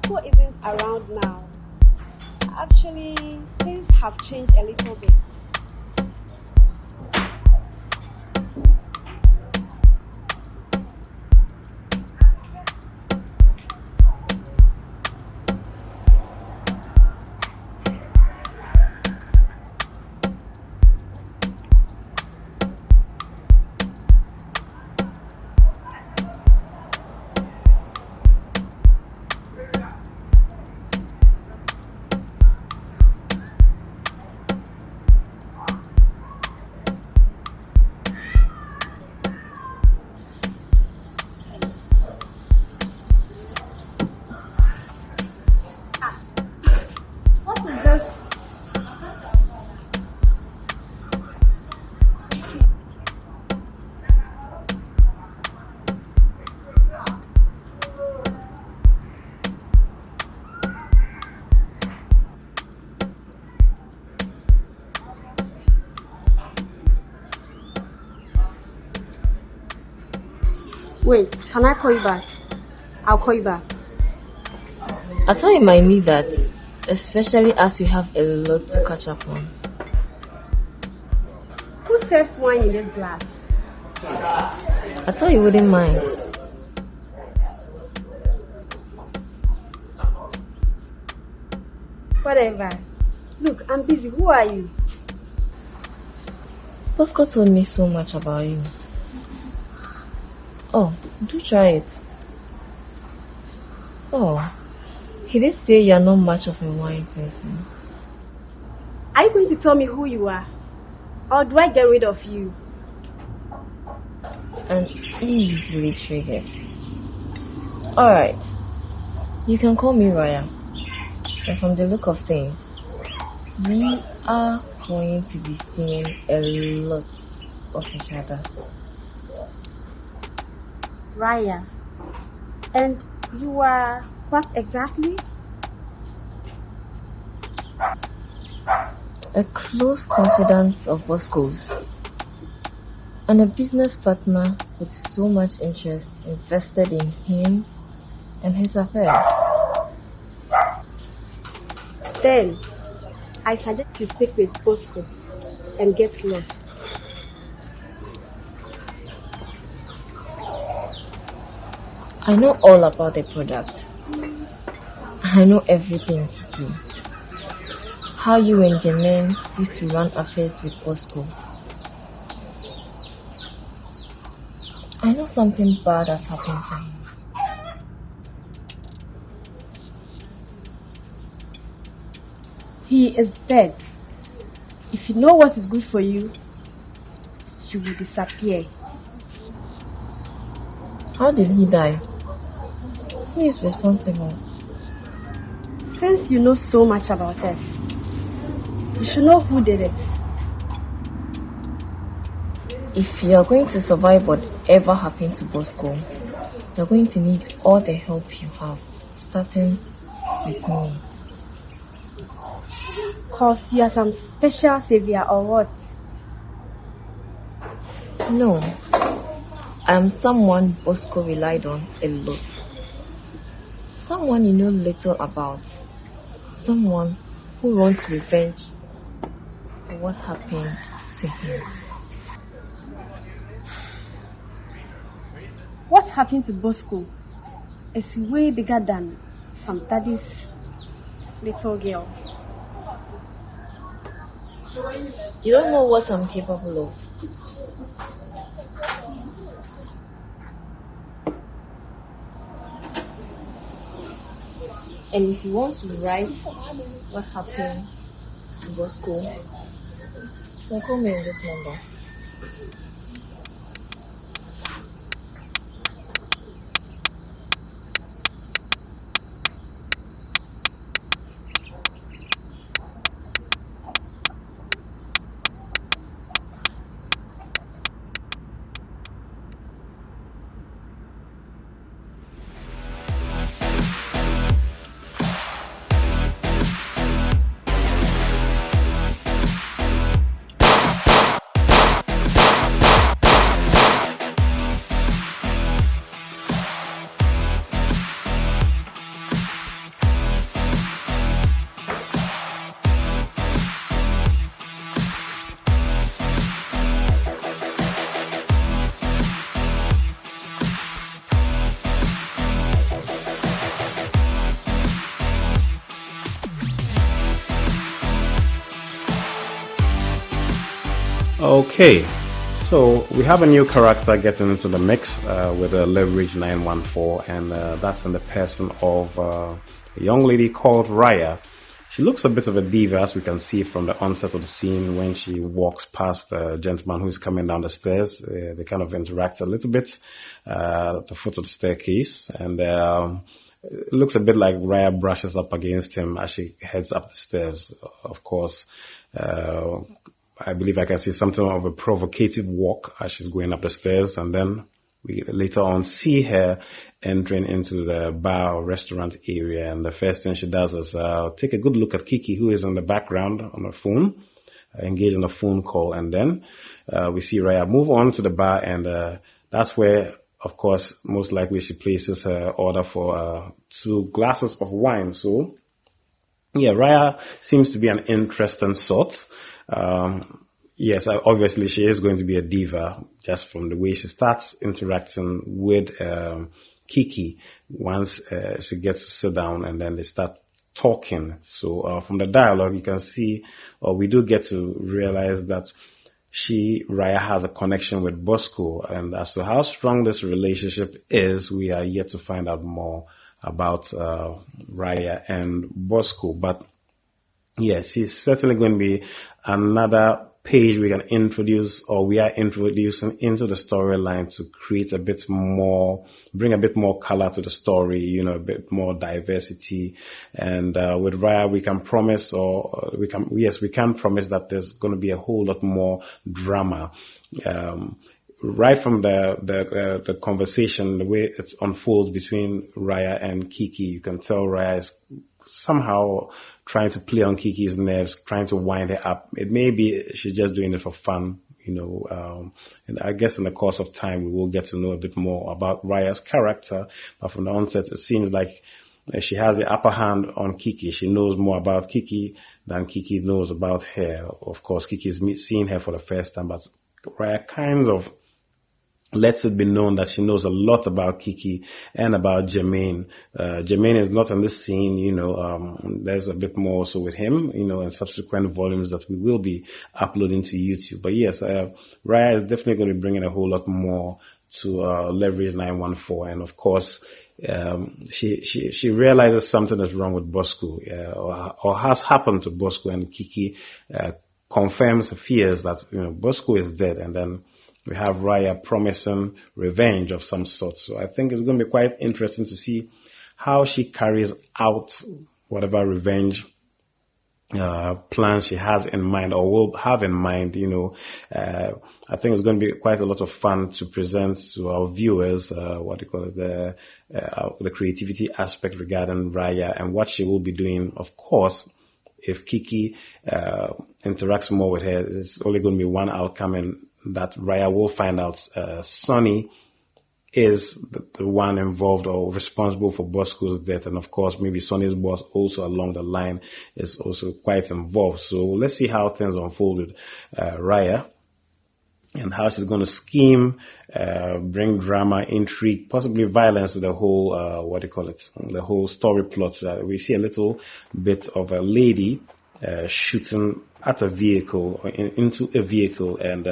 Bosco isn't around now. Actually, things have changed a little bit. What is this? Wait, can I call you back? I'll call you back. I thought you might need that, especially as we have a lot to catch up on. Who serves wine in this glass? I thought you wouldn't mind. Whatever. Look, I'm busy. Who are you? Bosco told me so much about you. Oh, do try it. Oh, he did say you're not much of a wine person. Are you going to tell me who you are? Or do I get rid of you? And easily triggered. Alright, you can call me Raya. And from the look of things, we are going to be seeing a lot of each other. Raya. And you are what exactly? A close confidant of Bosco's and a business partner with so much interest invested in him and his affairs. Then, I suggest you stick with Bosco and get lost. I know all about the product. I know everything to do. How you and Jermaine used to run affairs with Bosco. I know something bad has happened to him. He is dead. If you know what is good for you, you will disappear. How did he die? Who is responsible? Since you know so much about us, you should know who did it. If you are going to survive whatever happened to Bosco, you're going to need all the help you have, starting with me. Cause you are some special savior or what? No, I am someone Bosco relied on a lot. Someone you know little about. Someone who wants revenge for what happened to him. What happened to Bosco is way bigger than some daddy's little girl. You don't know what I'm capable of. And if you want to write what happened to Bosco, you can call me on this number. Okay, so we have a new character getting into the mix with a leverage 914, and that's in the person of a young lady called Raya. She looks a bit of a diva, as we can see from the onset of the scene when she walks past the gentleman who's coming down the stairs. They kind of interact a little bit at the foot of the staircase, and it looks a bit like Raya brushes up against him as she heads up the stairs. Of course, I believe I can see something of a provocative walk as she's going up the stairs, and then we later on see her entering into the bar or restaurant area, and the first thing she does is take a good look at Kiki, who is in the background on her phone, engaged in a phone call, and then we see Raya move on to the bar, and that's where, of course, most likely she places her order for 2 glasses of wine. So, yeah, Raya seems to be an interesting sort. Yes, obviously she is going to be a diva just from the way she starts interacting with Kiki once she gets to sit down and then they start talking. So from the dialogue you can see, or we do get to realize that Raya has a connection with Bosco, and as to how strong this relationship is, we are yet to find out more about Raya and Bosco. But yes, she's certainly going to be another page we can introduce, or we are introducing into the storyline to create a bit more, bring a bit more color to the story, a bit more diversity. And with Raya, we can promise, we can promise that there's going to be a whole lot more drama. Right from the conversation, the way it unfolds between Raya and Kiki, you can tell Raya is somehow trying to play on Kiki's nerves, trying to wind her up. It may be she's just doing it for fun, and I guess in the course of time we will get to know a bit more about Raya's character. But from the onset, it seems like she has the upper hand on Kiki. She knows more about Kiki than Kiki knows about her. Of course, Kiki is seeing her for the first time, but Raya kind of lets it be known that she knows a lot about Kiki and about Jermaine. Jermaine is not in this scene, there's a bit more also with him, in subsequent volumes that we will be uploading to YouTube. But yes, Raya is definitely going to be bringing a whole lot more to Leverage 914. And of course, she realizes something is wrong with Bosco, or has happened to Bosco, and Kiki confirms fears that, Bosco is dead, and then we have Raya promising revenge of some sort. So I think it's going to be quite interesting to see how she carries out whatever revenge plans she has in mind or will have in mind. I think it's going to be quite a lot of fun to present to our viewers the creativity aspect regarding Raya and what she will be doing. Of course, if Kiki interacts more with her, there's only going to be one outcome, and that Raya will find out Sonny is the one involved or responsible for Bosco's death. And of course, maybe Sonny's boss also along the line is also quite involved. So let's see how things unfold with Raya and how she's going to scheme, bring drama, intrigue, possibly violence to the whole, the whole story plot. We see a little bit of a lady shooting at a vehicle, into a vehicle, and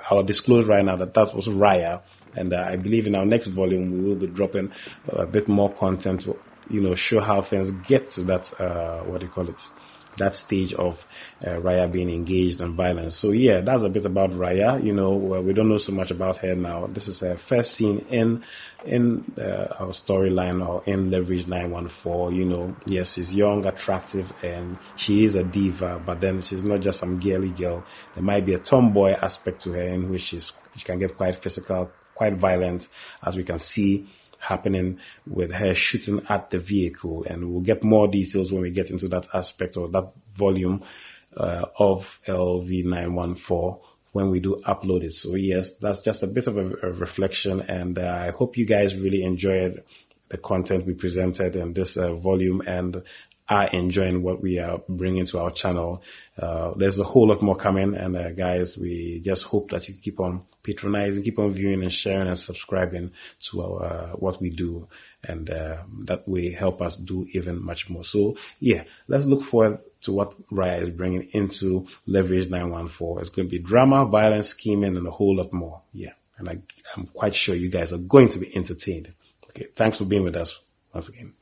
I'll disclose right now that was Raya, and I believe in our next volume we will be dropping a bit more content to, show how things get to that, that stage of Raya being engaged in violence. So yeah, that's a bit about Raya. We don't know so much about her now. This is her first scene in our storyline, or in Leverage 914. Yes, she's young, attractive, and she is a diva, but then she's not just some girly girl. There might be a tomboy aspect to her in which she can get quite physical, quite violent, as we can see happening with her shooting at the vehicle, and we'll get more details when we get into that aspect or that volume of LV914 when we do upload it. So yes, that's just a bit of a reflection, and I hope you guys really enjoyed the content we presented in this volume and are enjoying what we are bringing to our channel. There's a whole lot more coming, and guys, we just hope that you keep on patronizing, keep on viewing and sharing and subscribing to our what we do, and that will help us do even much more. So yeah, let's look forward to what Raya is bringing into Leverage 914. It's going to be drama, violence, scheming, and a whole lot more. Yeah, and I'm quite sure you guys are going to be entertained. Okay, thanks for being with us once again.